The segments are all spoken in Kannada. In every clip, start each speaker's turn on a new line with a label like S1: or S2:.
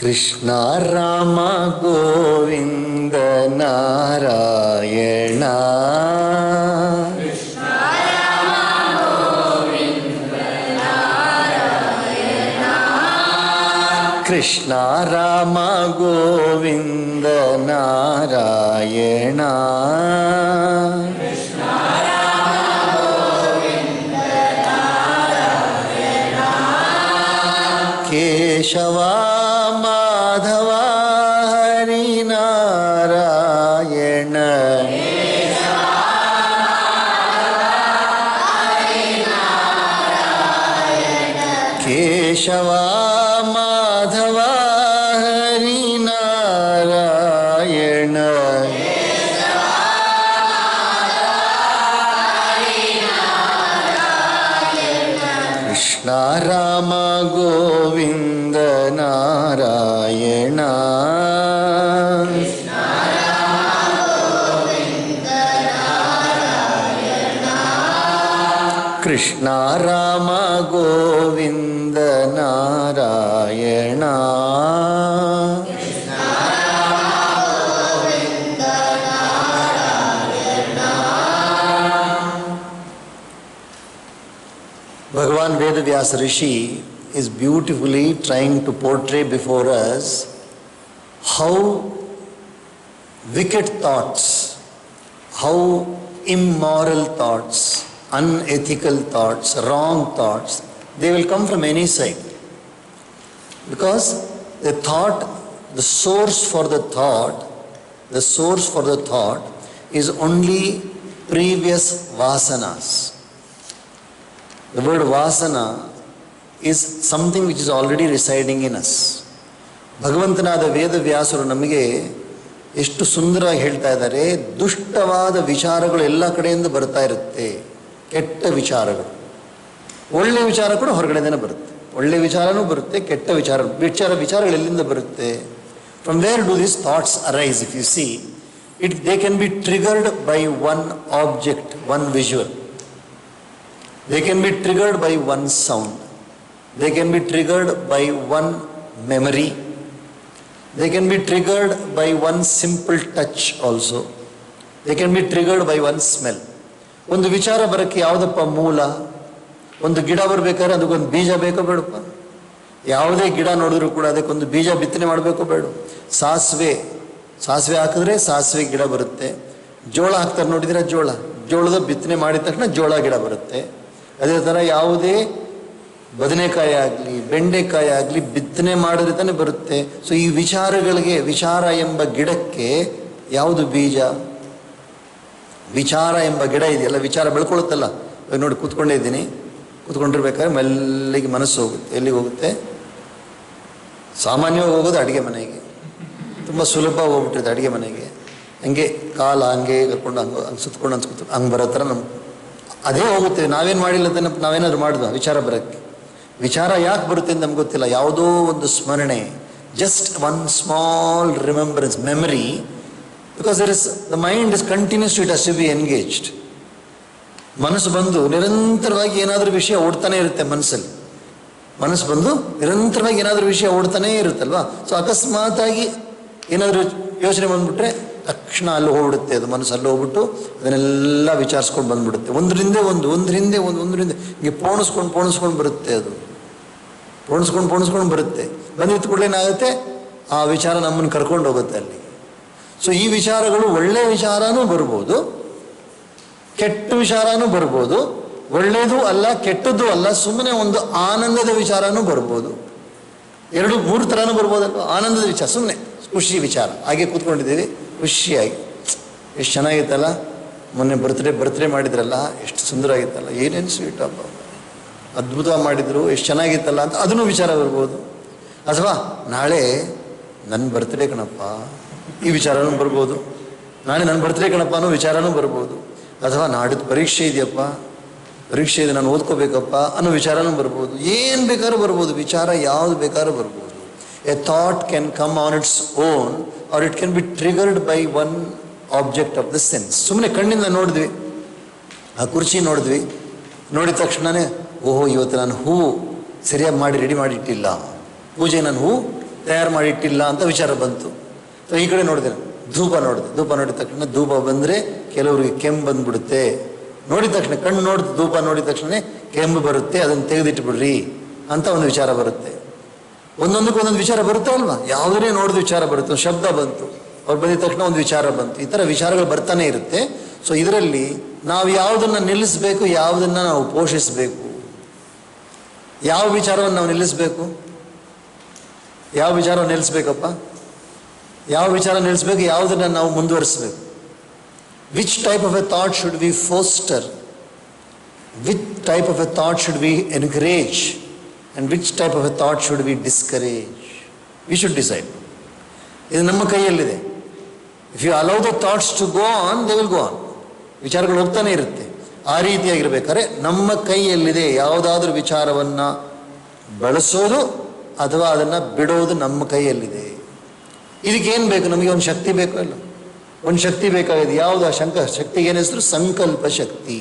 S1: Krishna Rama Govinda Narayana Krishna Rama Govinda Narayana Keshava Madhava Harinarayana Keshava Madhava Harinarayana Krishna Rama Govinda Narayana Krishna Rama Govinda Narayana Bhagavan Vedavyasa Rishi is beautifully trying to portray before us how wicked thoughts, how immoral thoughts, unethical thoughts, wrong thoughts, they will come from any side. Because the thought, the source for the thought is only previous vasanas. The word vasana is something which is already residing in us. ಭಗವಂತನಾದ ವೇದವ್ಯಾಸರು ನಮಗೆ ಎಷ್ಟು ಸುಂದರವಾಗಿ ಹೇಳ್ತಾ ಇದ್ದಾರೆ, ದುಷ್ಟವಾದ ವಿಚಾರಗಳು ಎಲ್ಲ ಕಡೆಯಿಂದ ಬರ್ತಾ ಇರುತ್ತೆ, ಕೆಟ್ಟ ವಿಚಾರಗಳು. ಒಳ್ಳೆಯ ವಿಚಾರ ಕೂಡ ಹೊರಗಡೆನೇ ಬರುತ್ತೆ, ಒಳ್ಳೆಯ ವಿಚಾರನೂ ಬರುತ್ತೆ, ಕೆಟ್ಟ ವಿಚಾರಗಳು ಎಲ್ಲಿಂದ ಬರುತ್ತೆ? From where do these thoughts arise? If U C it, they can be triggered by one object, one visual. They can be triggered by one sound. They can be triggered by one memory. They can be triggered by one simple touch also. They can be triggered by one smell. ಒಂದು ವಿಚಾರ ಬರೋಕ್ಕೆ ಯಾವುದಪ್ಪ ಮೂಲ? ಒಂದು ಗಿಡ ಬರಬೇಕಾದ್ರೆ ಅದಕ್ಕೊಂದು ಬೀಜ ಬೇಕೋ ಬೇಡಪ್ಪ? ಯಾವುದೇ ಗಿಡ ನೋಡಿದ್ರು ಕೂಡ ಅದಕ್ಕೊಂದು ಬೀಜ ಬಿತ್ತನೆ ಮಾಡಬೇಕೋ ಬೇಡ? ಸಾಸಿವೆ ಹಾಕಿದ್ರೆ ಸಾಸಿವೆ ಗಿಡ ಬರುತ್ತೆ. ಜೋಳ ಹಾಕ್ತಾರೆ ನೋಡಿದ್ರೆ ಜೋಳದ ಬಿತ್ತನೆ ಮಾಡಿದ ತಕ್ಷಣ ಜೋಳ ಗಿಡ ಬರುತ್ತೆ. ಅದೇ ಥರ ಯಾವುದೇ ಬದನೆಕಾಯಿ ಆಗಲಿ ಬೆಂಡೆಕಾಯಿ ಆಗಲಿ ಬಿತ್ತನೆ ಮಾಡಿದ್ರೆ ತಾನೇ ಬರುತ್ತೆ. ಸೊ ಈ ವಿಚಾರಗಳಿಗೆ, ವಿಚಾರ ಎಂಬ ಗಿಡಕ್ಕೆ ಯಾವುದು ಬೀಜ? ವಿಚಾರ ಎಂಬ ಗಿಡ ಇದೆಯಲ್ಲ, ವಿಚಾರ ಬೆಳ್ಕೊಳುತ್ತಲ್ಲ. ಇವಾಗ ನೋಡಿ ಕೂತ್ಕೊಂಡಿರ್ಬೇಕಾದ್ರೆ ಮೆಲ್ಲಿಗೆ ಮನಸ್ಸು ಹೋಗುತ್ತೆ. ಎಲ್ಲಿಗೆ ಹೋಗುತ್ತೆ? ಸಾಮಾನ್ಯವಾಗಿ ಹೋಗೋದು ಅಡುಗೆ ಮನೆಗೆ, ತುಂಬ ಸುಲಭ ಹೋಗ್ಬಿಟ್ಟಿರುತ್ತೆ ಅಡುಗೆ ಮನೆಗೆ. ಹಂಗೆ ಕಾಲ ಹಂಗೆ ಕರ್ಕೊಂಡು ಹಂಗೆ ಸುತ್ಕೊಂಡು ಹಂಗೆ ಬರೋ ಥರ ನಮ್ಮ ಅದೇ ಹೋಗುತ್ತೆ. ನಾವೇನು ಮಾಡಿಲ್ಲ ಅಂತ ನಾವೇನಾದ್ರು ಮಾಡಿದ್ವ ವಿಚಾರ ಬರೋಕ್ಕೆ? ವಿಚಾರ ಯಾಕೆ ಬರುತ್ತೆ ಅಂತ ನಮ್ಗೆ ಗೊತ್ತಿಲ್ಲ. ಯಾವುದೋ ಒಂದು ಸ್ಮರಣೆ, just one small remembrance, memory. Because the mind is continuous, it has to be engaged. ಮನಸ್ಸು ಬಂದು ನಿರಂತರವಾಗಿ ಏನಾದರೂ ವಿಷಯ ಓಡ್ತಾನೆ ಇರುತ್ತೆ ಮನಸ್ಸಲ್ಲಿ. ಮನಸ್ಸು ಬಂದು ನಿರಂತರವಾಗಿ ಏನಾದರೂ ವಿಷಯ ಓಡ್ತಾನೇ ಇರುತ್ತಲ್ವಾ? ಸೊ ಅಕಸ್ಮಾತಾಗಿ ಏನಾದರೂ ಯೋಚನೆ ಬಂದ್ಬಿಟ್ರೆ ತಕ್ಷಣ ಅಲ್ಲಿ ಹೋಗ್ಬಿಡುತ್ತೆ, ಅದು ಮನಸ್ಸಲ್ಲಿ ಹೋಗ್ಬಿಟ್ಟು ಅದನ್ನೆಲ್ಲ ವಿಚಾರಿಸ್ಕೊಂಡು ಬಂದ್ಬಿಡುತ್ತೆ. ಒಂದ್ರ ಹಿಂದೆ ಹಿಂಗೆ ಪೋಣಿಸ್ಕೊಂಡು ಬರುತ್ತೆ. ಅದು ಪೋಣಿಸ್ಕೊಂಡು ಬರುತ್ತೆ. ಬಂದಿದ್ದ ಕೂಡಲೇ ಏನಾಗುತ್ತೆ? ಆ ವಿಚಾರ ನಮ್ಮನ್ನು ಕರ್ಕೊಂಡು ಹೋಗುತ್ತೆ ಅಲ್ಲಿ. ಸೊ ಈ ವಿಚಾರಗಳು ಒಳ್ಳೆಯ ವಿಚಾರನೂ ಬರ್ಬೋದು, ಕೆಟ್ಟ ವಿಚಾರನೂ ಬರ್ಬೋದು. ಒಳ್ಳೆಯದು ಅಲ್ಲ ಕೆಟ್ಟದ್ದು ಅಲ್ಲ, ಸುಮ್ಮನೆ ಒಂದು ಆನಂದದ ವಿಚಾರನೂ ಬರ್ಬೋದು. 2-3 ಥರನೂ ಬರ್ಬೋದಲ್ವ? ಆನಂದದ ವಿಚಾರ, ಸುಮ್ಮನೆ ಖುಷಿ ವಿಚಾರ. ಹಾಗೆ ಕೂತ್ಕೊಂಡಿದ್ದೀವಿ ಖುಷಿಯಾಗಿ, ಎಷ್ಟು ಚೆನ್ನಾಗಿತ್ತಲ್ಲ, ಮೊನ್ನೆ ಬರ್ತ್ಡೇ ಮಾಡಿದ್ರಲ್ಲ, ಎಷ್ಟು ಸುಂದರ ಆಗಿತ್ತಲ್ಲ, ಏನೇನು ಸ್ವೀಟ್ ಹಬ್ಬ, ಅದ್ಭುತವಾಗಿ ಮಾಡಿದ್ರು, ಎಷ್ಟು ಚೆನ್ನಾಗಿತ್ತಲ್ಲ ಅಂತ ಅದನ್ನು ವಿಚಾರ ಬರ್ಬೋದು. ಅಥವಾ ನಾಳೆ ನನ್ನ ಬರ್ತ್ಡೇ ಕಣಪ್ಪ, ಈ ವಿಚಾರನೂ ಬರ್ಬೋದು. ನಾಳೆ ನನ್ನ ಬರ್ತ್ಡೇ ಕಣಪ್ಪ ಅನ್ನೋ ವಿಚಾರನೂ ಬರ್ಬೋದು. ಅಥವಾ ನಾಡಿದ್ದು ಪರೀಕ್ಷೆ ಇದೆಯಪ್ಪ, ಪರೀಕ್ಷೆ ಇದೆ, ನಾನು ಓದ್ಕೋಬೇಕಪ್ಪ ಅನ್ನೋ ವಿಚಾರನೂ ಬರ್ಬೋದು. ಏನು ಬೇಕಾದ್ರೂ ಬರ್ಬೋದು, ವಿಚಾರ ಯಾವುದು ಬೇಕಾದ್ರೂ ಬರ್ಬೋದು. A thought can come on its own, or it can be triggered by one object of the sense. ಸುಮ್ಮನೆ ಕಣ್ಣಿಂದ ನೋಡಿದ್ವಿ, ಆ ಕುರ್ಚಿ ನೋಡಿದ್ವಿ, ನೋಡಿದ ತಕ್ಷಣವೇ ಓಹೋ ಇವತ್ತು ನಾನು ಹೂವು ಸರಿಯಾಗಿ ಮಾಡಿ ರೆಡಿ ಮಾಡಿಟ್ಟಿಲ್ಲ, ಪೂಜೆ ನಾನು ಹೂವು ತಯಾರು ಮಾಡಿಟ್ಟಿಲ್ಲ ಅಂತ ವಿಚಾರ ಬಂತು. ಸೊ ಈ ಕಡೆ ನೋಡಿದೆ, ಧೂಪ ನೋಡಿದ ತಕ್ಷಣ ಧೂಪ ಬಂದರೆ ಕೆಲವರಿಗೆ ಕೆಮ್ಮು ಬಂದ್ಬಿಡುತ್ತೆ. ನೋಡಿದ ತಕ್ಷಣ ಕಣ್ಣು ನೋಡಿದ ಧೂಪ ನೋಡಿದ ತಕ್ಷಣ ಕೆಮ್ಮು ಬರುತ್ತೆ, ಅದನ್ನು ತೆಗೆದಿಟ್ಬಿಡ್ರಿ ಅಂತ ಒಂದು ವಿಚಾರ ಬರುತ್ತೆ. ಒಂದೊಂದಕ್ಕೆ ಒಂದೊಂದು ವಿಚಾರ ಬರುತ್ತೆ ಅಲ್ವಾ? ಯಾವುದನ್ನೇ ನೋಡಿದ ವಿಚಾರ ಬರುತ್ತೆ. ಒಂದು ಶಬ್ದ ಬಂತು, ಅವ್ರು ಬಂದಿದ ತಕ್ಷಣ ಒಂದು ವಿಚಾರ ಬಂತು. ಈ ಥರ ವಿಚಾರಗಳು ಬರ್ತಾನೆ ಇರುತ್ತೆ. ಸೊ ಇದರಲ್ಲಿ ನಾವು ಯಾವುದನ್ನು ನಿಲ್ಲಿಸಬೇಕು, ಯಾವುದನ್ನು ನಾವು ಪೋಷಿಸಬೇಕು, ಯಾವ ವಿಚಾರವನ್ನು ನಾವು ನಿಲ್ಲಿಸಬೇಕು, ಯಾವ ವಿಚಾರವನ್ನು ನಿಲ್ಲಿಸ್ಬೇಕಪ್ಪ, ಯಾವ ವಿಚಾರ ನಿಲ್ಲಿಸ್ಬೇಕು, ಯಾವುದನ್ನು ನಾವು ಮುಂದುವರಿಸಬೇಕು. Which type of a thought should we foster, which type of a thought should we encourage, and which type of a thought should we discourage. We should decide. ಇದು ನಮ್ಮ ಕೈಯಲ್ಲಿದೆ. If you allow the thoughts to go on, they will go on. ವಿಚಾರಗಳು ಹೋಗ್ತಾನೆ ಇರುತ್ತೆ. ಆ ರೀತಿಯಾಗಿರ್ಬೇಕಾದ್ರೆ ನಮ್ಮ ಕೈಯಲ್ಲಿದೆ. ಯಾವುದಾದ್ರೂ ವಿಚಾರವನ್ನು ಬಳಸೋದು ಅಥವಾ ಅದನ್ನು ಬಿಡೋದು ನಮ್ಮ ಕೈಯಲ್ಲಿದೆ. ಇದಕ್ಕೇನು ಬೇಕು? ನಮಗೆ ಒಂದು ಶಕ್ತಿ ಬೇಕು ಅಲ್ಲ? ಒಂದು ಶಕ್ತಿ ಬೇಕಾಗಿದೆ. ಯಾವುದು ಆ ಶಕ್ತಿಗೆ ಏನು ಹೆಸರು? ಸಂಕಲ್ಪ ಶಕ್ತಿ.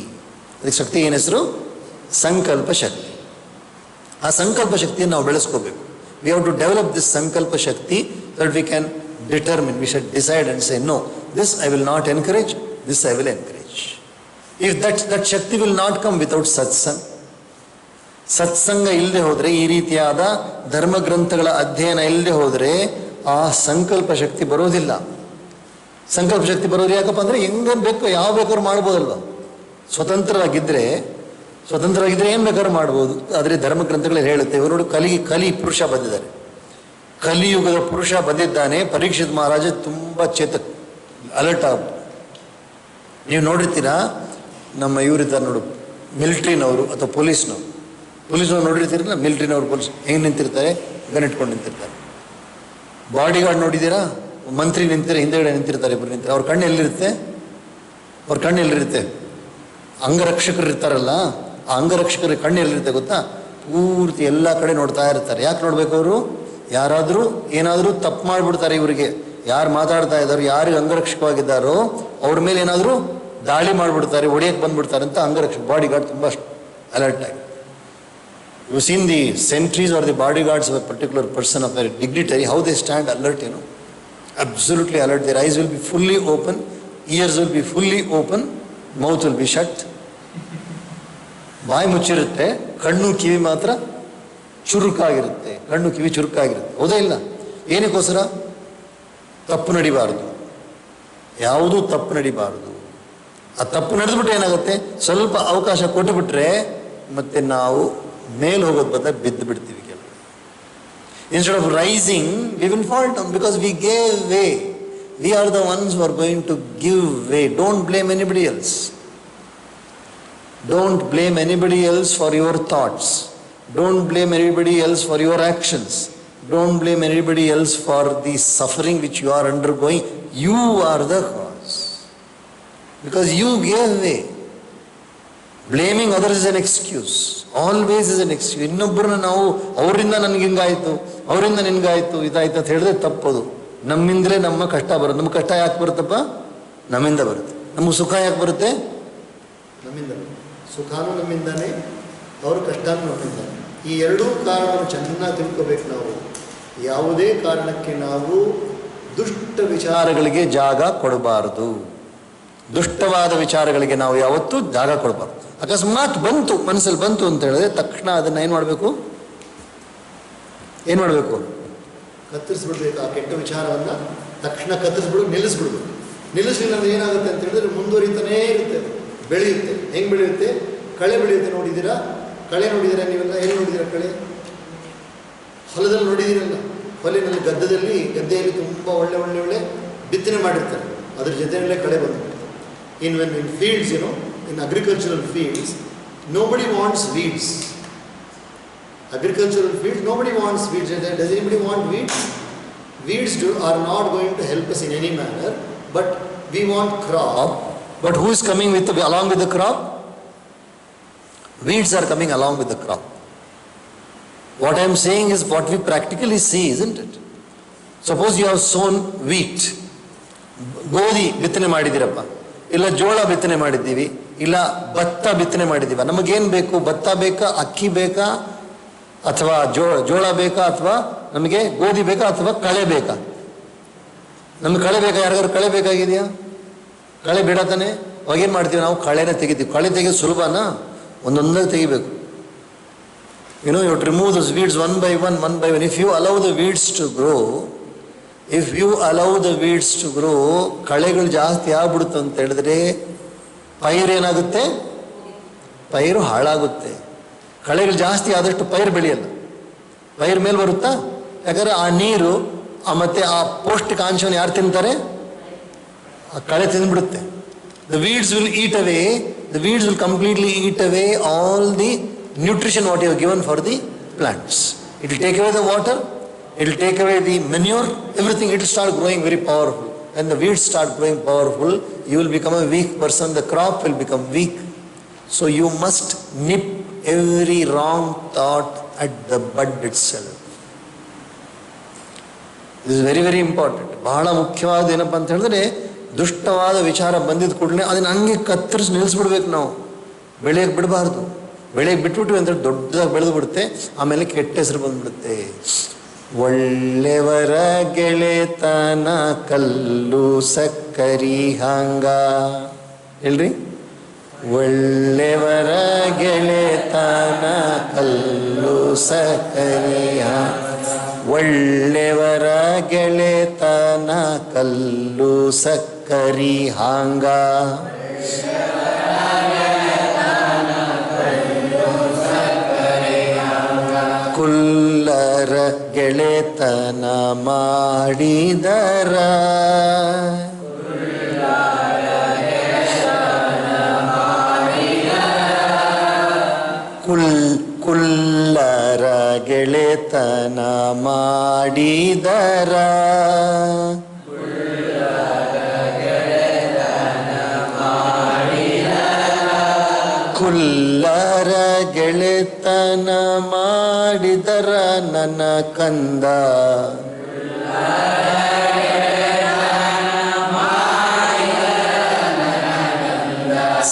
S1: ಅದಕ್ಕೆ ಶಕ್ತಿಗೆ ಏನು ಹೆಸರು? ಸಂಕಲ್ಪ ಶಕ್ತಿ. ಆ ಸಂಕಲ್ಪ ಶಕ್ತಿಯನ್ನು ನಾವು ಬೆಳೆಸ್ಕೋಬೇಕು. We have to develop this ಸಂಕಲ್ಪ ಶಕ್ತಿ that we can determine. We should decide and say, no, this I will not encourage, this I will encourage. If that shakti will not come without satsang, ಸತ್ಸಂಗ ಇಲ್ಲದೆ ಹೋದರೆ, ಈ ರೀತಿಯಾದ ಧರ್ಮಗ್ರಂಥಗಳ ಅಧ್ಯಯನ ಇಲ್ಲದೆ ಹೋದರೆ ಆ ಸಂಕಲ್ಪ ಶಕ್ತಿ ಬರೋದಿಲ್ಲ. ಸಂಕಲ್ಪ ಶಕ್ತಿ ಬರೋದು ಯಾಕಪ್ಪ ಅಂದರೆ, ಹೆಂಗೆ ಬೇಕೋ ಯಾವ ಬೇಕಾದ್ರೂ ಮಾಡ್ಬೋದಲ್ವ? ಸ್ವತಂತ್ರವಾಗಿದ್ದರೆ ಏನು ಬೇಕಾದ್ರೂ ಮಾಡ್ಬೋದು. ಆದರೆ ಧರ್ಮಗ್ರಂಥಗಳಲ್ಲಿ ಹೇಳುತ್ತೆ. ಇವರು ನೋಡಿ, ಕಲಿ ಪುರುಷ ಬಂದಿದ್ದಾರೆ, ಕಲಿಯುಗದ ಪುರುಷ ಬಂದಿದ್ದಾನೆ. ಪರೀಕ್ಷಿತ್ ಮಹಾರಾಜ ತುಂಬ ಅಲರ್ಟ್ ಆಗ್ಬೋದು. ನೀವು ನೋಡಿರ್ತೀರಾ, ನಮ್ಮ ಇವರಿದ್ದಾರೆ ನೋಡು, ಮಿಲಿಟ್ರಿನವರು ಅಥವಾ ಪೊಲೀಸ್ನವ್ರು ನೋಡಿರ್ತೀರಲ್ಲ, ಮಿಲಿಟ್ರಿನವ್ರು ಪೊಲೀಸ್ ಹೆಂಗೆ ನಿಂತಿರ್ತಾರೆ? ಗನ್ ಇಟ್ಕೊಂಡು ನಿಂತಿರ್ತಾರೆ. ಬಾಡಿ ಗಾರ್ಡ್ ನೋಡಿದ್ದೀರಾ? ಮಂತ್ರಿ ನಿಂತಿರ್ತಾರೆ, ಹಿಂದೆಗಡೆ ನಿಂತಿರ್ತಾರೆ, ಇಬ್ಬರು ನಿಂತಿರ್ತಾರೆ. ಅವ್ರ ಕಣ್ಣು ಎಲ್ಲಿರುತ್ತೆ? ಅಂಗರಕ್ಷಕರು ಇರ್ತಾರಲ್ಲ, ಆ ಅಂಗರಕ್ಷಕರ ಕಣ್ಣು ಎಲ್ಲಿರುತ್ತೆ ಗೊತ್ತಾ? ಪೂರ್ತಿ ಎಲ್ಲ ಕಡೆ ನೋಡ್ತಾ ಇರ್ತಾರೆ. ಯಾಕೆ ನೋಡ್ಬೇಕು ಅವರು? ಯಾರಾದರೂ ಏನಾದರೂ ತಪ್ಪು ಮಾಡಿಬಿಡ್ತಾರೆ, ಇವರಿಗೆ ಯಾರು ಮಾತಾಡ್ತಾ ಇದ್ದಾರೋ, ಯಾರಿಗೆ ಅಂಗರಕ್ಷಕವಾಗಿದ್ದಾರೋ ಅವ್ರ ಮೇಲೆ ಏನಾದರೂ ದಾಳಿ ಮಾಡಿಬಿಡ್ತಾರೆ, ಹೊಡೆಯಕ್ಕೆ ಬಂದ್ಬಿಡ್ತಾರೆ ಅಂತ ಅಂಗರಕ್ಷಕ ಬಾಡಿ ಗಾರ್ಡ್ ತುಂಬ ಅಲರ್ಟ್ ಆಗಿ. You seen the sentries are the body guards of a particular person of a dignitary, how they stand alert, absolutely alert. Their eyes will be fully open, ears will be fully open, mouth will be shut. ಬಾಯಿ ಮುಚ್ಚಿರುತ್ತೆ, ಕಣ್ಣು ಕಿವಿ ಮಾತ್ರ ಚುರುಕಾಗಿರುತ್ತೆ. ಹೌದಾ ಇಲ್ಲ? ಏನಕ್ಕೋಸ್ಕರ? ತಪ್ಪು ನಡಿಬಾರ್ದು, ಯಾವುದೂ ತಪ್ಪು ನಡಿಬಾರ್ದು. ಆ ತಪ್ಪು ನಡೆದ್ಬಿಟ್ಟು ಏನಾಗುತ್ತೆ, ಸ್ವಲ್ಪ ಅವಕಾಶ ಕೊಟ್ಟುಬಿಟ್ರೆ ಮತ್ತೆ ನಾವು ಮೇಲೆ ಹೋಗೋದು ಬದಲು ಬಿದ್ದು ಬಿಡ್ತೀವಿ. Instead of rising, we will fall down because we gave way. We are the ones who are going to give way. Don't blame anybody else. Don't blame anybody else for your thoughts. Don't blame anybody else for your actions. Don't blame anybody else for the suffering which you are undergoing. You are the cause. Because you gave way. Blaming others is an excuse. Always is an excuse. ಇನ್ನೊಬ್ಬರನ್ನ ನಾವು ಅವರಿಂದ ನನಗೆ ಹಿಂಗಾಯಿತು, ಅವರಿಂದ ನಿನ್ಗಾಯಿತು, ಇದಾಯ್ತು ಅಂತ ಹೇಳಿದ್ರೆ ತಪ್ಪದು. ನಮ್ಮಿಂದಲೇ ನಮ್ಮ ಕಷ್ಟ ಬರುತ್ತೆ. ನಮ್ಮ ಕಷ್ಟ ಯಾಕೆ ಬರುತ್ತಪ್ಪ? ನಮ್ಮಿಂದ ಬರುತ್ತೆ. ನಮಗೆ ಸುಖ ಯಾಕೆ ಬರುತ್ತೆ? ನಮ್ಮಿಂದ. ಸುಖಾನು ನಮ್ಮಿಂದಾನೆ, ಅವ್ರ ಕಷ್ಟನೂ ನಮ್ಮಿಂದಾನೆ. ಈ ಎರಡೂ ಕಾರಣವನ್ನು ಚೆನ್ನಾಗಿ ತಿಳ್ಕೋಬೇಕು ನಾವು. ಯಾವುದೇ ಕಾರಣಕ್ಕೆ ನಾವು ದುಷ್ಟ ವಿಚಾರಗಳಿಗೆ ಜಾಗ ಕೊಡಬಾರದು. ದುಷ್ಟವಾದ ವಿಚಾರಗಳಿಗೆ ನಾವು ಯಾವತ್ತೂ ಜಾಗ ಕೊಡಬಾರ್ದು. ಅಕಸ್ಮಾತ್ ಮನಸ್ಸಲ್ಲಿ ಬಂತು ಅಂತ ಹೇಳಿದ್ರೆ ತಕ್ಷಣ ಅದನ್ನು ಏನು ಮಾಡಬೇಕು? ಕತ್ತರಿಸ್ಬಿಡ್ಬೇಕು. ಆ ಕೆಟ್ಟ ವಿಚಾರವನ್ನು ತಕ್ಷಣ ಕತ್ತರಿಸ್ಬಿಡು, ನಿಲ್ಲಿಸ್ಬಿಡ್ಬೇಕು. ನಿಲ್ಲಿಸಲಿಲ್ಲ ಅಂದ್ರೆ ಏನಾಗುತ್ತೆ ಅಂತ ಹೇಳಿದ್ರೆ ಮುಂದುವರಿತಾನೇ ಇರುತ್ತೆ, ಬೆಳೆಯುತ್ತೆ. ಹೆಂಗೆ ಬೆಳೆಯುತ್ತೆ? ಕಳೆ ಬೆಳೆಯುತ್ತೆ. ನೋಡಿದ್ದೀರಾ ನೀವೆಲ್ಲ? ಎಲ್ಲಿ ನೋಡಿದ್ದೀರಾ ಕಳೆ? ಹೊಲದಲ್ಲಿ ನೋಡಿದ್ದೀರಲ್ಲ? ಹೊಲಿನಲ್ಲಿ ಗದ್ದೆಯಲ್ಲಿ ತುಂಬ ಒಳ್ಳೆ ಬಿತ್ತನೆ ಮಾಡಿರ್ತಾರೆ. ಅದ್ರ ಜೊತೆಯಲ್ಲೇ ಕಳೆ ಬಂದ್ಬಿಡ್ತಾರೆ. In fields, in agricultural fields, nobody wants weeds. Agricultural fields, nobody wants weeds. Does anybody want weeds? Weeds are not going to help us in any manner, but we want crop. But who is coming along with the crop? Weeds are coming along with the crop. What I am saying is what we practically see, isn't it? Suppose you have sown wheat. ಗೋಧಿ ಬಿತ್ತನೆ ಮಾಡಿದ್ದೀರಪ್ಪ, ಇಲ್ಲ ಜೋಳ ಬಿತ್ತನೆ ಮಾಡಿದ್ದೀವಿ, ಇಲ್ಲ ಭತ್ತ ಬಿತ್ತನೆ ಮಾಡಿದ್ದೀವ. ನಮಗೇನು ಬೇಕು? ಭತ್ತ ಬೇಕಾ, ಅಕ್ಕಿ ಬೇಕಾ, ಅಥವಾ ಜೋಳ ಬೇಕಾ, ಅಥವಾ ನಮಗೆ ಗೋಧಿ ಬೇಕಾ ಅಥವಾ ಕಳೆ ಬೇಕಾ? ನಮ್ಗೆ ಕಳೆ ಬೇಕಾ? ಯಾರಿಗಾದ್ರು ಕಳೆ ಬೇಕಾಗಿದೆಯಾ? ಕಳೆ ಬೇಡ ತಾನೆ. ಅವಾಗೇನು ಮಾಡ್ತೀವಿ ನಾವು? ಕಳೆನ ತೆಗಿತೀವಿ. ಕಳೆ ತೆಗೆಯೋದು ಸುಲಭನಾ? ಒಂದೊಂದಾಗಿ ತೆಗಿಬೇಕು. You know, you have to remove those weeds one by one. If you allow the weeds to grow, ಕಳೆಗಳು ಜಾಸ್ತಿ ಆಗ್ಬಿಡುತ್ತೆ ಅಂತ ಹೇಳಿದ್ರೆ ಪೈರೇನಾಗುತ್ತೆ? ಪೈರು ಹಾಳಾಗುತ್ತೆ. ಕಳೆಗಳು ಜಾಸ್ತಿ ಆದಷ್ಟು ಪೈರು ಬೆಳೆಯಲ್ಲ. ಪೈರ್ ಮೇಲೆ ಬರುತ್ತಾ? ಯಾಕಂದರೆ ಆ ನೀರು ಮತ್ತು ಆ ಪೌಷ್ಟಿಕಾಂಶವನ್ನು ಯಾರು ತಿಂತಾರೆ? ಆ ಕಳೆ ತಿಂದ್ಬಿಡುತ್ತೆ. The weeds will completely eat away all the nutrition what you have given for the plants. It will take away the water, it will take away the manure, everything. It will start growing very powerful. When the weeds start growing powerful, you will become a weak person, the crop will become weak. So you must nip every wrong thought at the bud itself. This is very, very important. ಬಹಳ ಮುಖ್ಯವಾದ ಏನಪ್ಪ ಅಂತ ಹೇಳಿದ್ರೆ, ದುಷ್ಟವಾದ ವಿಚಾರ ಬಂದಿದ್ದ ಕೂಡಲೇ ಅದನ್ನ ಹಂಗೆ ಕತ್ತರಿಸಿ ನಿಲ್ಲಿಸ್ಬಿಡ್ಬೇಕು. ನಾವು ಬೆಳೆಯಕ್ಕೆ ಬಿಡಬಾರ್ದು. ಬೆಳೆಗೆ ಬಿಟ್ಬಿಟ್ವಿ ಅಂತ ದೊಡ್ಡದಾಗಿ ಬೆಳೆದು ಬಿಡುತ್ತೆ. ಆಮೇಲೆ ಕೆಟ್ಟ ಹೆಸರು ಬಂದ್ಬಿಡುತ್ತೆ. ಒಳ್ಳೆಯವರ ಗೆಳೆತನ ಕಲ್ಲು ಸಕ್ಕರಿ ಹಾಂಗ. ಹೇಳ್ರಿ, ಒಳ್ಳೆಯವರ ಗೆಳೆತನ ಕಲ್ಲು ಸಕ್ಕರಿ ಹಾಂಗ. ಒಳ್ಳೆಯವರ ಗೆಳೆತನ ಕಲ್ಲು ಸಕ್ಕರಿ ಹಾಂಗ. ಕುಲ್ಲರ ಗೆಳೆತನ ಮಾಡಿದರ ಕುಲ್ಲರ ಗೆಳೆತನ ಮಾಡಿದರ ಕುಲ್ಲರ ಗೆಳೆತನ ಮಾಡಿದರ ನನ್ನ ಕಂದ.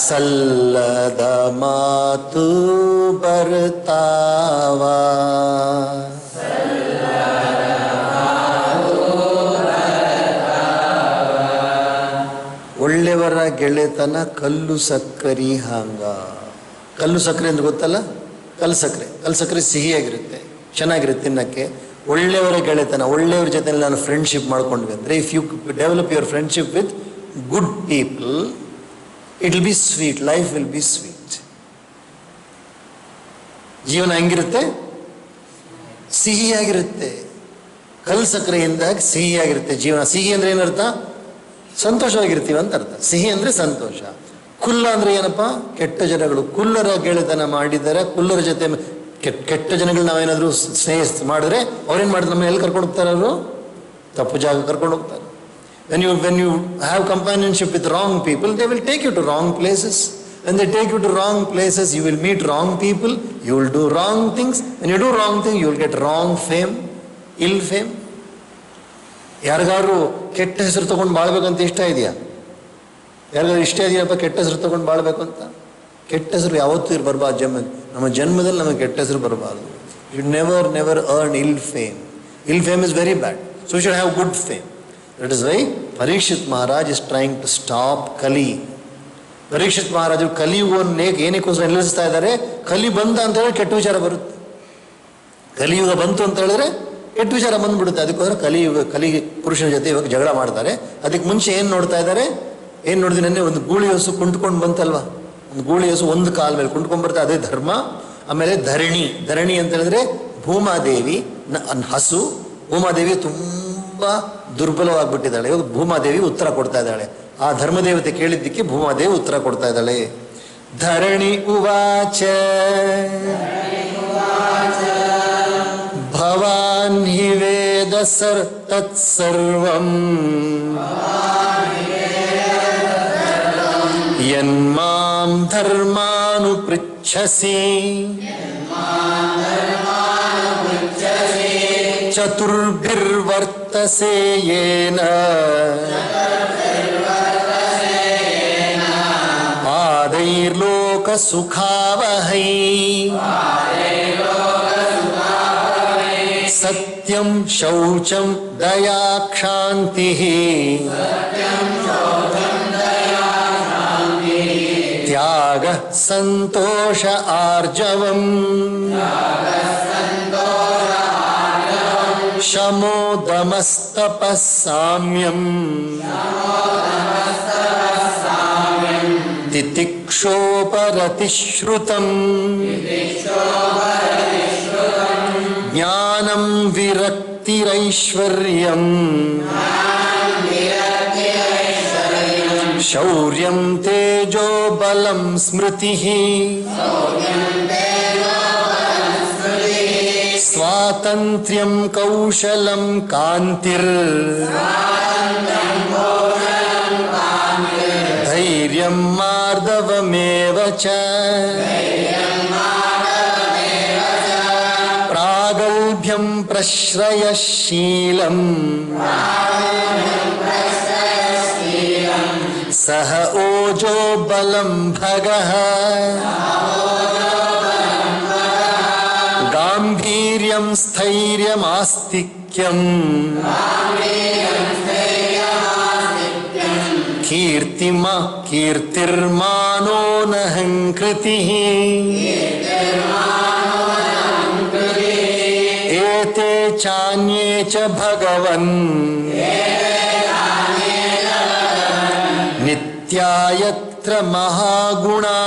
S1: ಸಲ್ಲದ ಮಾತು ಬರ್ತಾವ. ಒಳ್ಳೆಯವರ ಗೆಳೆತನ ಕಲ್ಲು ಸಕ್ಕರಿ ಹಾಂಗ. ಕಲ್ಲು ಸಕ್ಕರೆ ಅಂದ್ರೆ ಗೊತ್ತಲ್ಲ? ಕಲ್ಲು ಸಕ್ಕರೆ ಸಿಹಿಯಾಗಿರುತ್ತೆ, ಚೆನ್ನಾಗಿರುತ್ತೆ ತಿನ್ನಕ್ಕೆ. ಒಳ್ಳೆಯವರ ಗೆಳೆತನ, ಒಳ್ಳೆಯವ್ರ ಜೊತೆ ನಾನು ಫ್ರೆಂಡ್ಶಿಪ್ ಮಾಡ್ಕೊಂಡ್ವಿ ಅಂದರೆ, if you develop your friendship with good people, it will be sweet, life will be sweet. ಜೀವನ ಹೆಂಗಿರುತ್ತೆ? ಸಿಹಿಯಾಗಿರುತ್ತೆ. ಕಲ್ಲು ಸಕ್ಕರೆಯಿಂದ ಸಿಹಿಯಾಗಿರುತ್ತೆ ಜೀವನ. ಸಿಹಿ ಅಂದ್ರೆ ಏನರ್ಥ? ಸಂತೋಷವಾಗಿರ್ತೀವಿ ಅಂತ ಅರ್ಥ. ಸಿಹಿ ಅಂದ್ರೆ ಸಂತೋಷ. ಕುಲ್ಲ ಅಂದ್ರೆ ಏನಪ್ಪ? ಕೆಟ್ಟ ಜನಗಳು. ಕುಲ್ಲರ ಗೆಳೆತನ ಮಾಡಿದರೆ, ಕುಲ್ಲರ ಜೊತೆ ಕೆಟ್ಟ ಜನಗಳು ನಾವೇನಾದರೂ ಸ್ನೇಹ ಮಾಡಿದ್ರೆ ಅವ್ರೇನು ಮಾಡಿದ್ರೆ ನಮ್ಮ ಎಲ್ಲಿ ಕರ್ಕೊಂಡು ಹೋಗ್ತಾರೆ? ಅವರು ತಪ್ಪು ಜಾಗ ಕರ್ಕೊಂಡು ಹೋಗ್ತಾರೆ. when you have companionship with wrong people, they will take you to wrong places. When they take you to wrong places, you will meet wrong people, you will do wrong things. When you do wrong things, you will get wrong fame, ill fame. ಯಾರಿಗಾದ್ರು ಕೆಟ್ಟ ಹೆಸರು ತಗೊಂಡು ಬಾಳ್ಬೇಕಂತ ಇಷ್ಟ ಇದೆಯಾ? ಯಾರಿಗಾದ್ರು ಇಷ್ಟ ಇದೆಯಪ್ಪ ಕೆಟ್ಟ ಹೆಸರು ತಗೊಂಡು ಬಾಳ್ಬೇಕು ಅಂತ? ಕೆಟ್ಟ ಹೆಸರು ಯಾವತ್ತೂ ಬರಬಾರ್ದು. ನಮ್ಮ ಜನ್ಮದಲ್ಲಿ ನಮಗೆ ಕೆಟ್ಟ ಹೆಸರು ಬರಬಾರ್ದು. You never earn ill fame. Ill fame is very bad. So you should have good fame. That is why Parikshit Maharaj is trying to stop Kali. ಪರೀಕ್ಷಿತ್ ಮಹಾರಾಜರು ಕಲಿಯುಗವನ್ನು ಏನಕ್ಕೋಸ್ಕರ ನಿಲ್ಲಿಸ್ತಾ ಇದ್ದಾರೆ? ಕಲಿ ಬಂದ ಅಂತ ಹೇಳಿದ್ರೆ ಕೆಟ್ಟ ವಿಚಾರ ಬರುತ್ತೆ. ಕಲಿಯುಗ ಬಂತು ಅಂತ ಹೇಳಿದ್ರೆ ಕೆಟ್ಟ ವಿಚಾರ ಬಂದ್ಬಿಡುತ್ತೆ. ಅದಕ್ಕೋಸ್ಕರ ಕಲಿ ಪುರುಷನ ಜೊತೆ ಇವಾಗ ಜಗಳ ಮಾಡ್ತಾರೆ. ಅದಕ್ಕೆ ಮುಂಚೆ ಏನು ನೋಡ್ತಾ ಇದ್ದಾರೆ? ಏನು ನೋಡಿದ್ರೆ ನೆನ್ನೆ ಒಂದು ಗೂಳಿ ಹಸು ಕುಂಟ್ಕೊಂಡು ಬಂತಲ್ವಾ? ಒಂದು ಗೂಳಿ ಹಸು ಒಂದು ಕಾಲ ಮೇಲೆ ಕುಂಟ್ಕೊಂಡು ಬರುತ್ತೆ, ಅದೇ ಧರ್ಮ. ಆಮೇಲೆ ಧರಣಿ ಅಂತ ಹೇಳಿದ್ರೆ ಭೂಮಾದೇವಿ ಹಸು. ಭೂಮಾದೇವಿ ತುಂಬ ದುರ್ಬಲವಾಗಿಬಿಟ್ಟಿದ್ದಾಳೆ. ಇವಾಗ ಭೂಮಾದೇವಿ ಉತ್ತರ ಕೊಡ್ತಾ ಇದ್ದಾಳೆ. ಆ ಧರ್ಮದೇವತೆ ಕೇಳಿದ್ದಕ್ಕೆ ಭೂಮಾದೇವಿ ಉತ್ತರ ಕೊಡ್ತಾ ಇದ್ದಾಳೆ. ಧರಣಿ ಉವಾಚ ಭವಾನ್ ಹಿ ವೇದ ತತ್ಸರ್ವಂ ಯನ್ಮಾಂ ಧರ್ಮಾನು ಪೃಚ್ಛಸಿ ಚತುರ್ಭಿರ್ವರ್ತಸೆ ಯೇನ ಆದೈರ್ಲೋಕ ಸುಖಾವಹೈ ಸತ್ಯ सत्यं शौचं दया क्षान्तिः त्यागः सन्तोष आर्जवम् शमो दमस्तपः साम्यम् तितिक्षोपरतिश्रुतम् ज्ञानं विरक्तिरैश्वर्यम् शौर्यं तेजो बलं स्मृतिः स्वातन्त्र्यं कौशलं कान्तिर् धैर्यं मार्दवमेव च प्रागल्भ्यं प्रश्रयशीलम् सह ओजो बलं भगः गाम्भीर्यं स्थैर्यमास्तिक्यम् कीर्तिर्मानो नहङ्कृतिः एते चान्ये च भगवन् नित्या यत्र महागुणा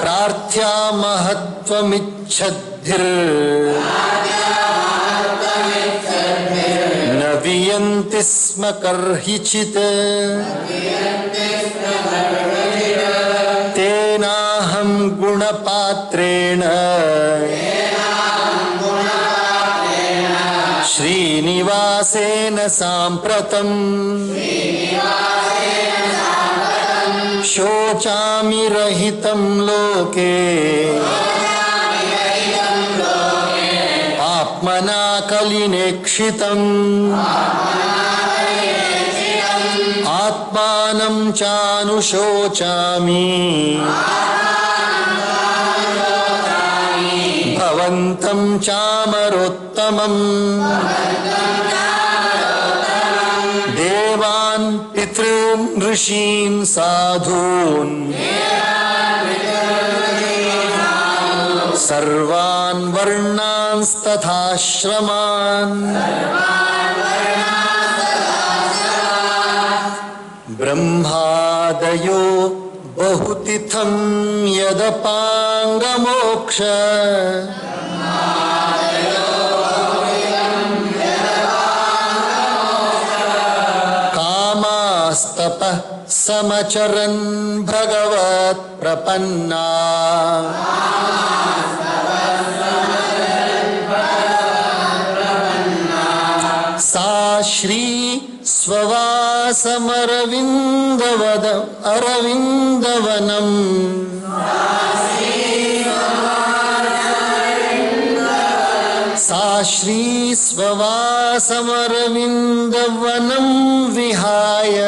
S1: प्रार्थ्या महत्त्वमिच्छद्भिर् न वियन्ति स्म कर्हिचित् तेनाहं गुणपात्रेण श्रीनिवासेन साम्प्रतम् शोचामि रहितं लोके आत्मना कलिनेक्षितम् आत्मानं चानुशोचामि भवन्तं चामरोत्तमम् देवान् पितॄन् ऋषीन् साधून् सर्वान् वर्णांस्तथाश्रमान् ब्रह्मादयो बहुतिथं यदपाङ्गमोक्ष कामास्तपः समचरन् भगवत् प्रपन्ना सा श्री अरविन्दवनम् सा श्री स्ववासमरविन्दवनं विहाय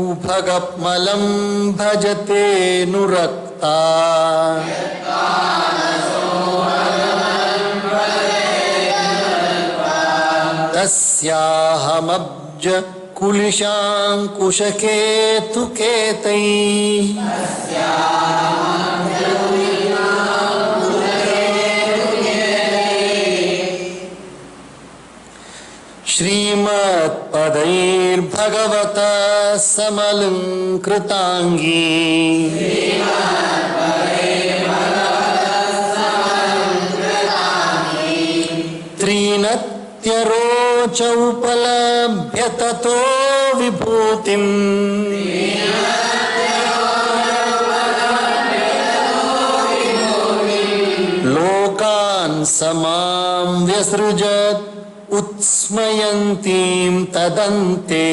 S1: यत्पादसौभगमलं भजते नुरक्ता तस्याहमब्ज कुलिशाङ्कुशकेतुकेतैः श्रीमत्पदैर्भगवता समलङ्कृताङ्गी त्रीनत्यरोच उपलभ्य ततो विभूतिम् लोकान् समां व्यसृजत् उत्स्मयन्तीं तदन्ते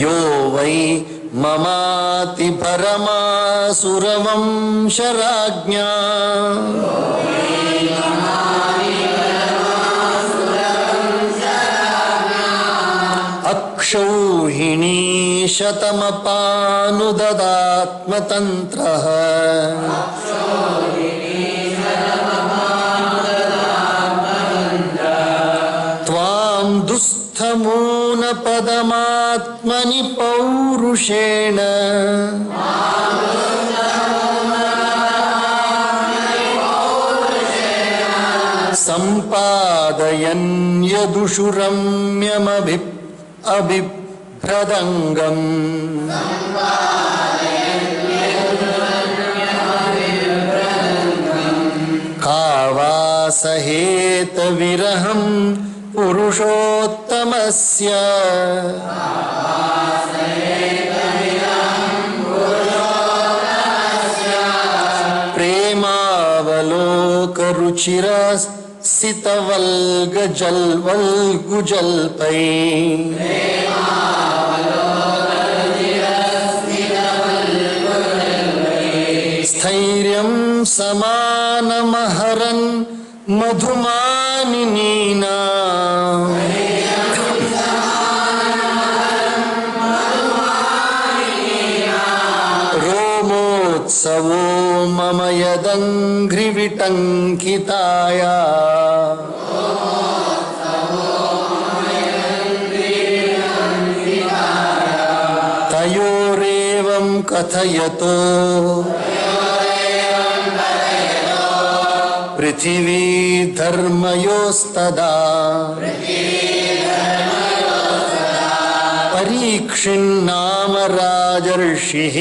S1: यो वै ममातिपरमासुरवंशराज्ञा रोहिणी शतमपानुददात्मतन्त्रः त्वां दुःस्थमूनपदमात्मनि पौरुषेण सम्पादयन् यदुषुरम्यमभिभ्रदङ्गम् कावासहेत विरहं पुरुषोत्तमस्य प्रेमावलोकरुचिरसितवल्गुजल्पै स्थैर्यं समानमहरन् मधुमानिनीना रोमोत्सवो मम यदङ्घ्रिविटङ्किताया तयोरेवं कथयतो पृथिवी धर्मयोस्तदा परीक्षिन्नाम राजर्षिः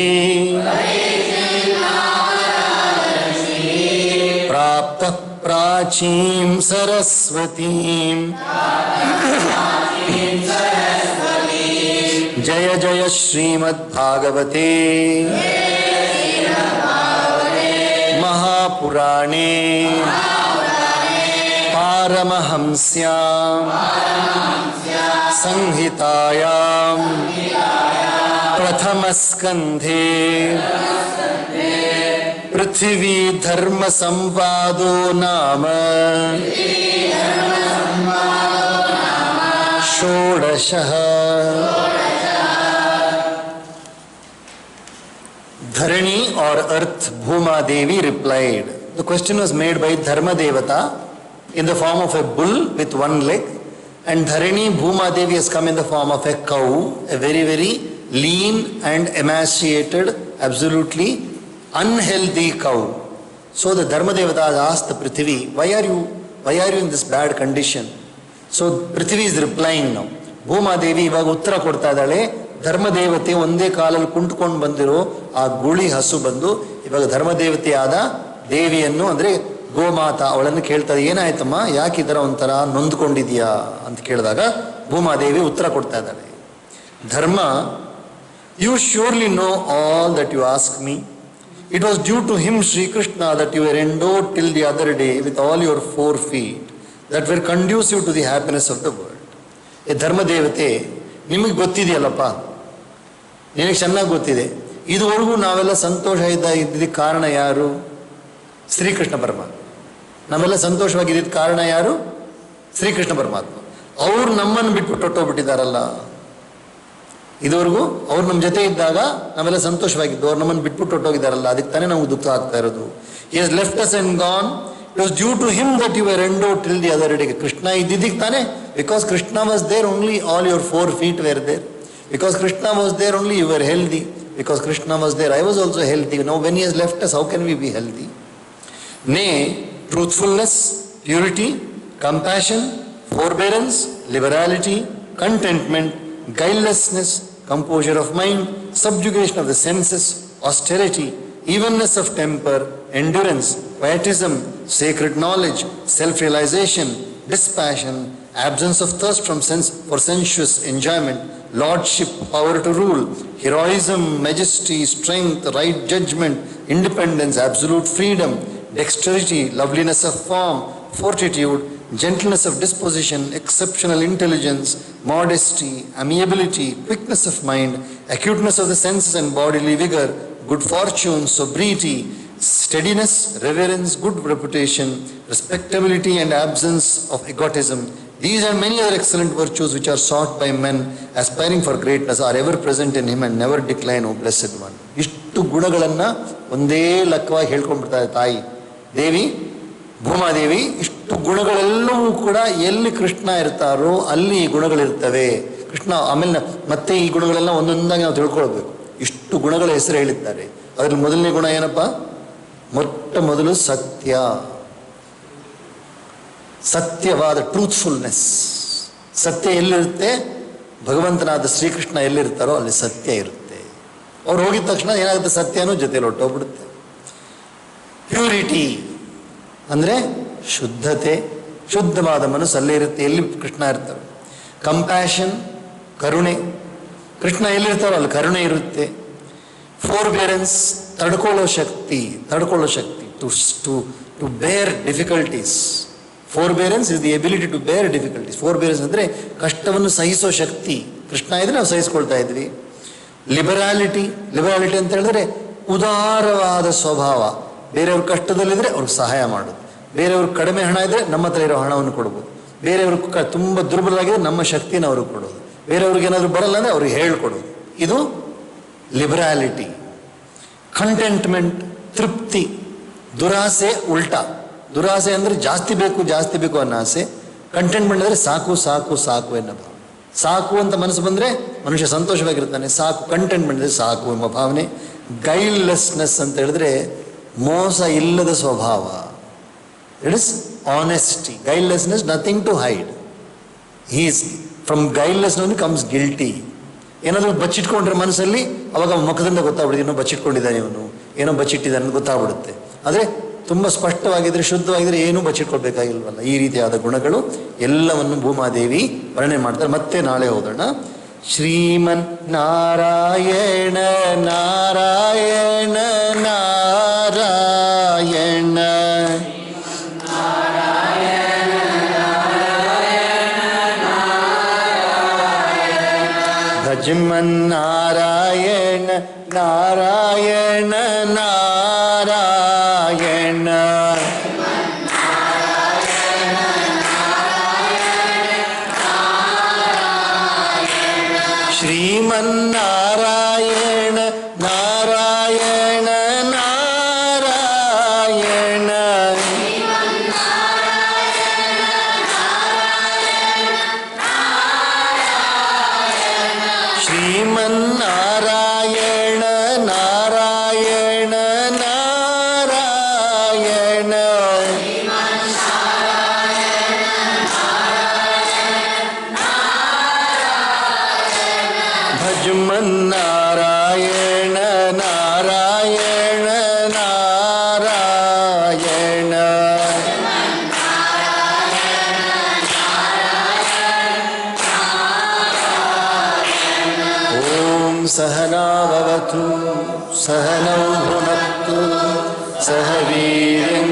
S1: प्राप्तः प्राचीं सरस्वतीं जय जय श्रीमद्भागवते महापुराणे पारमहंस्यां संहितायां प्रथमस्कन्धे पृथ्वी धर्म संवादो नाम षोडशः। Dharani or earth Bhuma Devi replied. The question was made by Dharma Devata in the form of a bull with one leg, and Dharani Bhuma Devi has come in the form of a cow, a very, very lean and emaciated, absolutely unhealthy cow. So the Dharma Devata asked the Prithvi, why are you in this bad condition? So Prithvi is replying now. Bhuma Devi ivaga uttara kodta idale. Dharmadevate ಒಂದೇ ಕಾಲಲ್ಲಿ ಕುಂಟ್ಕೊಂಡು ಬಂದಿರೋ ಆ ಗುಳಿ ಹಸು ಬಂದು ಇವಾಗ ಧರ್ಮದೇವತೆಯಾದ ದೇವಿಯನ್ನು ಅಂದರೆ ಗೋಮಾತಾ ಅವಳನ್ನು ಕೇಳ್ತಾರೆ, ಏನಾಯ್ತಮ್ಮ, ಯಾಕೆ ಇದರ ಒಂಥರ ನೊಂದ್ಕೊಂಡಿದ್ಯಾ ಅಂತ ಕೇಳಿದಾಗ ಭೂಮಾದೇವಿ ಉತ್ತರ ಕೊಡ್ತಾ ಇದ್ದಾಳೆ. Dharma, you surely know all that you ask me. It was due to him Shri Krishna that you were endowed till the other day with all your 4 feet that were conducive to the happiness of the world. ಈ ಧರ್ಮದೇವತೆ, ನಿಮಗೆ ಗೊತ್ತಿದೆಯಲ್ಲಪ್ಪ, ನಿನಗೆ ಚೆನ್ನಾಗಿ ಗೊತ್ತಿದೆ, ಇದುವರೆಗೂ ನಾವೆಲ್ಲ ಸಂತೋಷ ಇದ್ದಿದ್ದಕ್ಕೆ ಕಾರಣ ಯಾರು? ಶ್ರೀಕೃಷ್ಣ ಪರಮಾತ್ಮ. ನಾವೆಲ್ಲ ಸಂತೋಷವಾಗಿದ್ದ ಕಾರಣ ಯಾರು? ಶ್ರೀಕೃಷ್ಣ ಪರಮಾತ್ಮ. ಅವ್ರು ನಮ್ಮನ್ನು ಬಿಟ್ಬಿಟ್ಟು ಹೊಟ್ಟೋಗ್ಬಿಟ್ಟಿದ್ದಾರಲ್ಲ. ಇದುವರೆಗೂ ಅವ್ರು ನಮ್ಮ ಜೊತೆ ಇದ್ದಾಗ ನಾವೆಲ್ಲ ಸಂತೋಷವಾಗಿದ್ದು, ಅವ್ರು ನಮ್ಮನ್ನು ಬಿಟ್ಬಿಟ್ಟು ಹೊಟ್ಟೋಗಿದ್ದಾರಲ್ಲ, ಅದಕ್ಕೆ ತಾನೇ ನಮ್ಗೆ ದುಃಖ ಆಗ್ತಾ ಇರೋದು. He has left us and gone. It was due to him that you were endowed till the other day. Krishna ಇದ್ದಿದ್ದಕ್ಕೆ ತಾನೇ. Because Krishna was there only all your 4 feet were there. Because Krishna was there only you were healthy. Because Krishna was there I was also healthy. Now when he has left us, how can we be healthy? Nay, truthfulness, purity, compassion, forbearance, liberality, contentment, guilelessness, composure of mind, subjugation of the senses, austerity, evenness of temper, endurance, pietism, sacred knowledge, self-realization, dispassion, absence of thirst for sensuous enjoyment, lordship, power to rule, heroism, majesty, strength, right judgment, independence, absolute freedom, dexterity, loveliness of form, fortitude, gentleness of disposition, exceptional intelligence, modesty, amiability, quickness of mind, acuteness of the senses and bodily vigor, good fortune, sobriety, steadiness, reverence, good reputation, respectability and absence of egotism, These and many other excellent virtues which are sought by men aspiring for greatness are ever present in him and never decline, O blessed one. ಇಷ್ಟು ಗುಣಗಳನ್ನು ಒಂದೇ ಲಕ್ಕವಾಗಿ ಹೇಳ್ಕೊಂಡ್ಬಿಡ್ತಾರೆ ತಾಯಿ ದೇವಿ ಭೂಮಾದೇವಿ. ಇಷ್ಟು ಗುಣಗಳೆಲ್ಲವೂ ಕೂಡ ಎಲ್ಲಿ ಕೃಷ್ಣ ಇರ್ತಾರೋ ಅಲ್ಲಿ ಈ ಗುಣಗಳಿರ್ತವೆ. ಕೃಷ್ಣ ಆಮೇಲೆ ಮತ್ತೆ ಈ ಗುಣಗಳೆಲ್ಲ ಒಂದೊಂದಾಗಿ ನಾವು ತಿಳ್ಕೊಳ್ಬೇಕು. ಇಷ್ಟು ಗುಣಗಳ ಹೆಸರು ಹೇಳಿದ್ದಾರೆ. ಅದ್ರಲ್ಲಿ ಮೊದಲನೇ ಗುಣ ಏನಪ್ಪ? ಮೊಟ್ಟ ಮೊದಲು ಸತ್ಯ, ಸತ್ಯವಾದ ಟ್ರೂತ್ಫುಲ್ನೆಸ್. ಸತ್ಯ ಎಲ್ಲಿರುತ್ತೆ? ಭಗವಂತನಾದ ಶ್ರೀಕೃಷ್ಣ ಎಲ್ಲಿರ್ತಾರೋ ಅಲ್ಲಿ ಸತ್ಯ ಇರುತ್ತೆ. ಅವ್ರು ಹೋಗಿದ ತಕ್ಷಣ ಏನಾಗುತ್ತೆ? ಸತ್ಯನೂ ಜೊತೆಲಿ ಹೊಟ್ಟೋಗ್ಬಿಡುತ್ತೆ. ಪ್ಯೂರಿಟಿ ಅಂದರೆ ಶುದ್ಧತೆ, ಶುದ್ಧವಾದ ಮನಸ್ಸು ಅಲ್ಲೇ ಇರುತ್ತೆ ಎಲ್ಲಿ ಕೃಷ್ಣ ಇರ್ತಾರೆ. ಕಂಪ್ಯಾಷನ್, ಕರುಣೆ, ಕೃಷ್ಣ ಎಲ್ಲಿರ್ತಾರೋ ಅಲ್ಲಿ ಕರುಣೆ ಇರುತ್ತೆ. ಫೋರ್ಬೇರೆನ್ಸ್, ತಡ್ಕೊಳ್ಳೋ ಶಕ್ತಿ to bear difficulties. Forbearance is the ability to bear difficulties. Forbearance ಅಂದರೆ ಕಷ್ಟವನ್ನು ಸಹಿಸೋ ಶಕ್ತಿ. ಕೃಷ್ಣ ಇದ್ರೆ ನಾವು ಸಹಿಸ್ಕೊಳ್ತಾ ಇದ್ವಿ. ಲಿಬರಾಲಿಟಿ ಅಂತ ಹೇಳಿದ್ರೆ ಉದಾರವಾದ ಸ್ವಭಾವ. ಬೇರೆಯವ್ರ ಕಷ್ಟದಲ್ಲಿದ್ದರೆ ಅವ್ರಿಗೆ ಸಹಾಯ ಮಾಡೋದು. ಬೇರೆಯವ್ರಿಗೆ ಕಡಿಮೆ ಹಣ ಇದ್ದರೆ ನಮ್ಮ ಹತ್ರ ಇರೋ ಹಣವನ್ನು ಕೊಡ್ಬೋದು. ಬೇರೆಯವ್ರಿಗೆ ತುಂಬ ದುರ್ಬಲರಾಗಿದ್ದರೆ ನಮ್ಮ ಶಕ್ತಿನ ಅವ್ರಿಗೆ ಕೊಡೋದು. ಬೇರೆಯವ್ರಿಗೆ ಏನಾದರೂ ಬರಲ್ಲ ಅಂದರೆ ಅವ್ರಿಗೆ ಹೇಳ್ಕೊಡೋದು. ಇದು ಲಿಬರಾಲಿಟಿ. ಕಂಟೆಂಟ್ಮೆಂಟ್, ತೃಪ್ತಿ. ದುರಾಸೆ ಉಲ್ಟಾ. ದುರಾಸೆ ಅಂದರೆ ಜಾಸ್ತಿ ಬೇಕು ಅನ್ನೋ ಆಸೆ. ಕಂಟೆಂಟ್ಮೆಂಟ್ ಅಂದರೆ ಸಾಕು ಎನ್ನೋ ಭಾವನೆ. ಸಾಕು ಅಂತ ಮನಸ್ಸು ಬಂದರೆ ಮನುಷ್ಯ ಸಂತೋಷವಾಗಿರ್ತಾನೆ. ಸಾಕು. ಕಂಟೆಂಟ್ಮೆಂಟ್ ಅಂದರೆ ಸಾಕು ಎಂಬ ಭಾವನೆ. ಗೈಲ್ಲೆಸ್ನೆಸ್ ಅಂತ ಹೇಳಿದ್ರೆ ಮೋಸ ಇಲ್ಲದ ಸ್ವಭಾವ. It is honesty. Guilelessness, nothing to hide. From guilelessness comes guilty. ಏನಾದರೂ ಬಚ್ಚಿಟ್ಕೊಂಡ್ರೆ ಮನಸ್ಸಲ್ಲಿ ಅವಾಗ ಮುಖದಿಂದ ಗೊತ್ತಾಗ್ಬಿಡುತ್ತೆ ಏನೋ ಬಚ್ಚಿಟ್ಕೊಂಡಿದ್ದಾನೆ, ಇವನು ಏನೋ ಬಚ್ಚಿಟ್ಟಿದ್ದಾನೆ ಅಂತ ಗೊತ್ತಾಗ್ಬಿಡುತ್ತೆ. ಆದರೆ ತುಂಬ ಸ್ಪಷ್ಟವಾಗಿದ್ದರೆ, ಶುದ್ಧವಾಗಿದ್ದರೆ ಏನೂ ಬಚ್ಚಿಟ್ಕೊಳ್ಬೇಕಾಗಿಲ್ವಲ್ಲ. ಈ ರೀತಿಯಾದ ಗುಣಗಳು ಎಲ್ಲವನ್ನು ಭೂಮಾದೇವಿ ವರ್ಣನೆ ಮಾಡ್ತಾರೆ. ಮತ್ತೆ ನಾಳೆ ಓದೋಣ. ಶ್ರೀಮನ್ ನಾರಾಯಣ ನಾರಾಯಣ ನಾರಾಯಣ ಭಜಮನ್ ನಾರಾಯಣ ನಾರಾಯಣ ನಾರಾಯಣ ಶ್ರೀಮನ್ನಾರಾಯಣ ನಾರಾಯಣ ನಾರಾಯಣ ಶ್ರೀಮನ್ನಾರಾಯಣ ನಾರಾಯಣ ನಾರಾಯಣ ಭಜಮನ್ನಾರಾಯಣ ನಾರಾಯಣ ನಾರಾಯಣ ಓಂ ಸಹನಾ ಭವತು ಸಹನೌ ಭುನಕ್ತು ಸಹ ವೀರ್ಯಂ